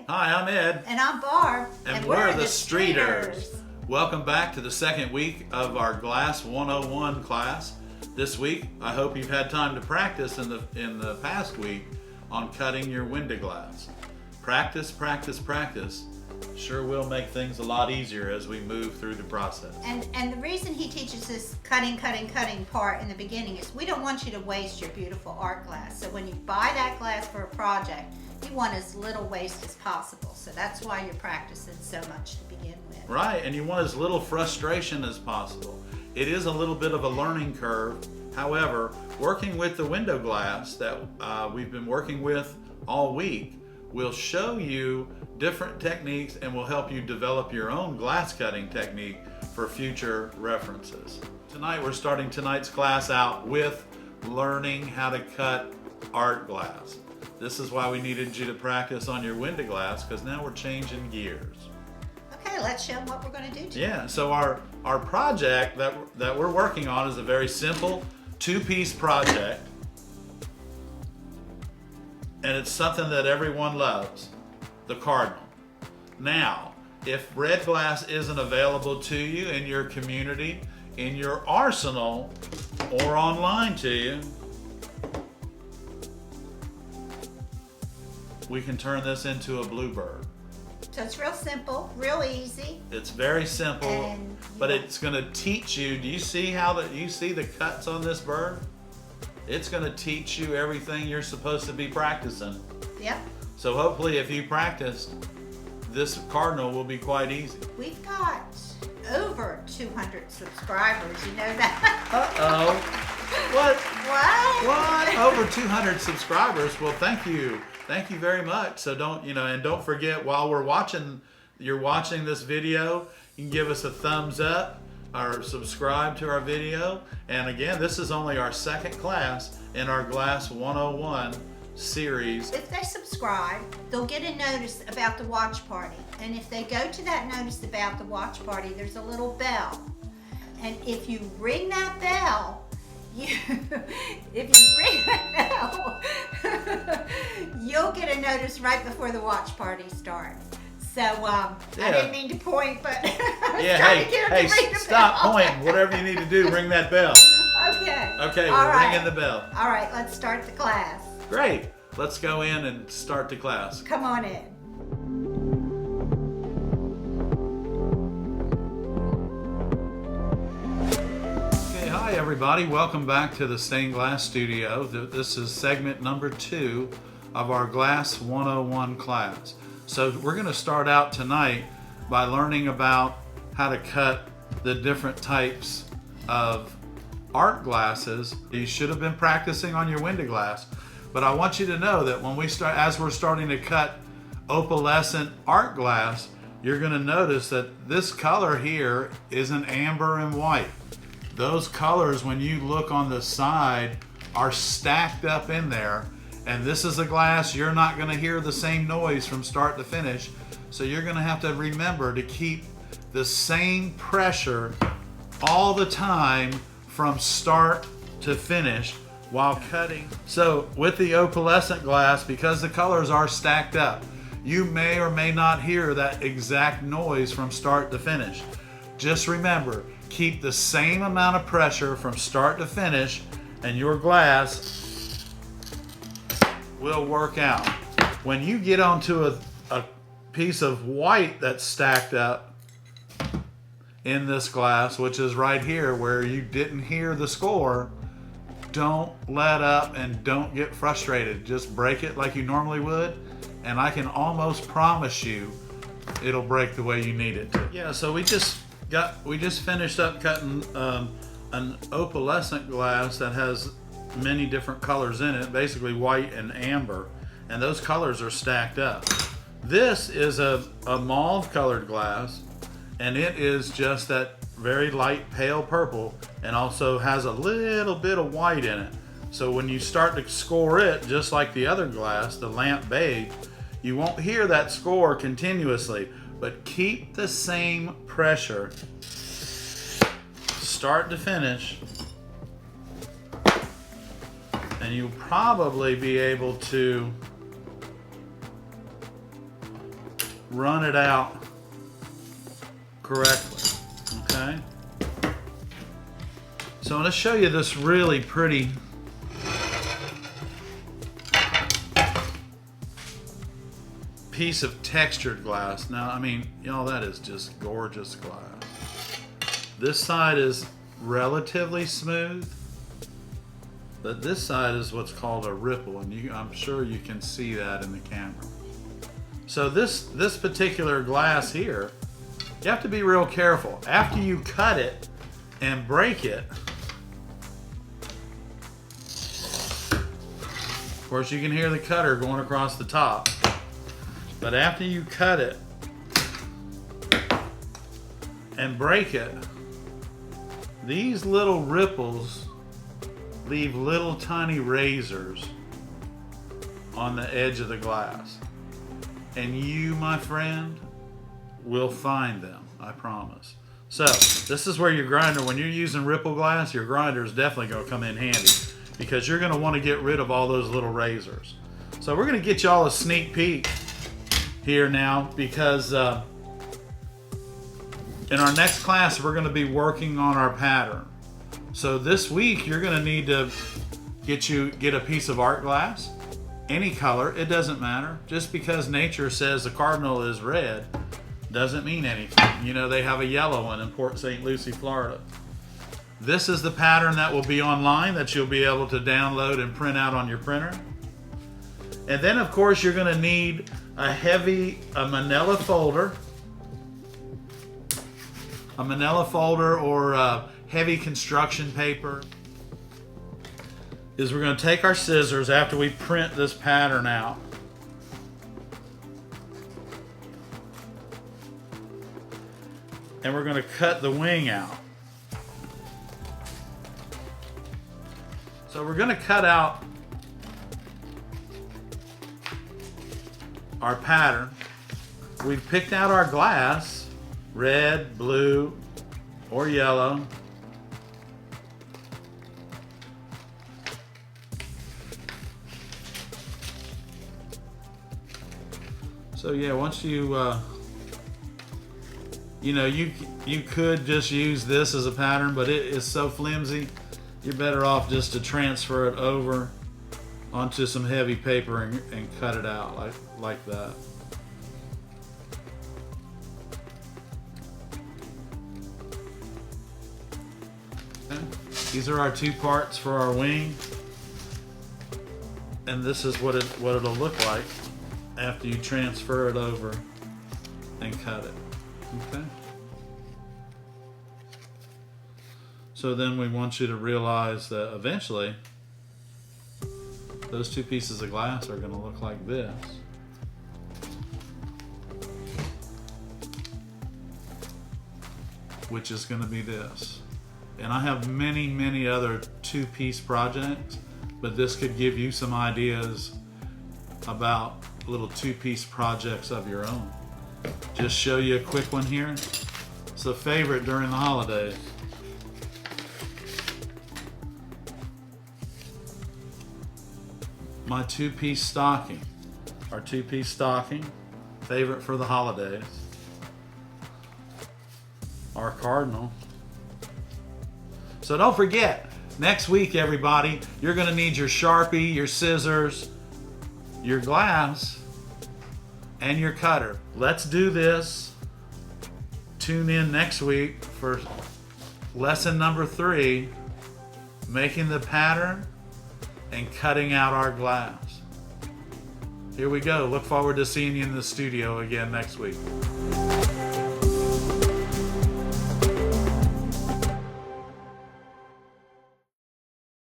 Hi, I'm Ed. And I'm Barb. And we're the Streeters. Welcome back to the second week of our Glass 101 class. This week, I hope you've had time to practice in the past week on cutting your window glass. Practice, practice, practice. Sure will make things a lot easier as we move through the process. And the reason he teaches this cutting part in the beginning is we don't want you to waste your beautiful art glass. So when you buy that glass for a project, you want as little waste as possible. So that's why you're practicing so much to begin with. Right, and you want as little frustration as possible. It is a little bit of a learning curve. However, working with the window glass that we've been working with all week will show you different techniques and will help you develop your own glass cutting technique for future references. Tonight we're starting tonight's class out with learning how to cut art glass. This is why we needed you to practice on your window glass, because now we're changing gears. Okay, let's show them what we're going to do today. Yeah, so our project that we're working on is a very simple two-piece project. And it's something that everyone loves, the cardinal. Now, if red glass isn't available to you in your community, in your arsenal, or online to you, we can turn this into a bluebird. So it's real simple, real easy. It's very simple, but it's going to teach you. Do you see the cuts on this bird? It's going to teach you everything you're supposed to be practicing. Yep. So hopefully if you practice, this cardinal will be quite easy. We've got over 200 subscribers, you know that? Uh-oh. What? What? Over 200 subscribers. Well, thank you. Thank you very much. So don't forget, while you're watching this video, you can give us a thumbs up or subscribe to our video. And again, this is only our second class in our Glass 101 series. If they subscribe, they'll get a notice about the watch party. And if they go to that notice about the watch party, there's a little bell. And if you ring that bell, you'll get a notice right before the watch party starts. So I didn't mean to point, but hey, stop pointing. Whatever you need to do, ring that bell. Okay. Okay, we're ringing the bell. All right, let's start the class. Great. Let's go in and start the class. Come on in. Okay, hi everybody. Welcome back to the Stained Glass Studio. This is segment number 2 of our Glass 101 class. So we're going to start out tonight by learning about how to cut the different types of art glasses. You should have been practicing on your window glass, but I want you to know that as we're starting to cut opalescent art glass, you're going to notice that this color here is an amber and white. Those colors, when you look on the side, are stacked up in there. And this is a glass, you're not going to hear the same noise from start to finish. So you're going to have to remember to keep the same pressure all the time from start to finish while cutting. So with the opalescent glass, because the colors are stacked up, you may or may not hear that exact noise from start to finish. Just remember, keep the same amount of pressure from start to finish and your glass will work out. When you get onto a piece of white that's stacked up in this glass, which is right here where you didn't hear the score, don't let up and don't get frustrated. Just break it like you normally would, and I can almost promise you it'll break the way you need it to. Yeah, so we just finished up cutting an opalescent glass that has many different colors in it, basically white and amber, and those colors are stacked up. This is a mauve colored glass, and it is just that very light pale purple, and also has a little bit of white in it. So when you start to score it, just like the other glass, the lamp beige, you won't hear that score continuously, but keep the same pressure start to finish, and you'll probably be able to run it out correctly. Okay? So I'm going to show you this really pretty piece of textured glass. Now, I mean, y'all, that is just gorgeous glass. This side is relatively smooth, but this side is what's called a ripple, and I'm sure you can see that in the camera. So this particular glass here, you have to be real careful. After you cut it and break it, of course you can hear the cutter going across the top, but after you cut it and break it, these little ripples leave little tiny razors on the edge of the glass. And you, my friend, will find them, I promise. So, this is where your grinder, when you're using ripple glass, your grinder is definitely going to come in handy, because you're going to want to get rid of all those little razors. So we're going to get y'all a sneak peek here now, because in our next class, we're going to be working on our pattern. So this week, you're going to need to get a piece of art glass, any color, it doesn't matter. Just because nature says the cardinal is red doesn't mean anything. You know, they have a yellow one in Port St. Lucie, Florida. This is the pattern that will be online that you'll be able to download and print out on your printer. And then, of course, you're going to need a manila folder. A manila folder or heavy construction paper. Is we're going to take our scissors after we print this pattern out. And we're going to cut the wing out. So we're going to cut out our pattern. We've picked out our glass, red, blue, or yellow. So yeah, once you, you could just use this as a pattern, but it is so flimsy, you're better off just to transfer it over onto some heavy paper and cut it out like that. Okay. These are our two parts for our wing, and this is what it'll look like after you transfer it over and cut it. Okay? So then we want you to realize that eventually those two pieces of glass are going to look like this. Which is going to be this. And I have many, many other two-piece projects, but this could give you some ideas about little two-piece projects of your own. Just show you a quick one here. It's a favorite during the holidays. My two-piece stocking. Our two-piece stocking, favorite for the holidays. Our cardinal. So don't forget, next week, everybody, you're going to need your Sharpie, your scissors, your glass, and your cutter. Let's do this. Tune in next week for lesson number 3, making the pattern and cutting out our glass. Here we go. Look forward to seeing you in the studio again next week.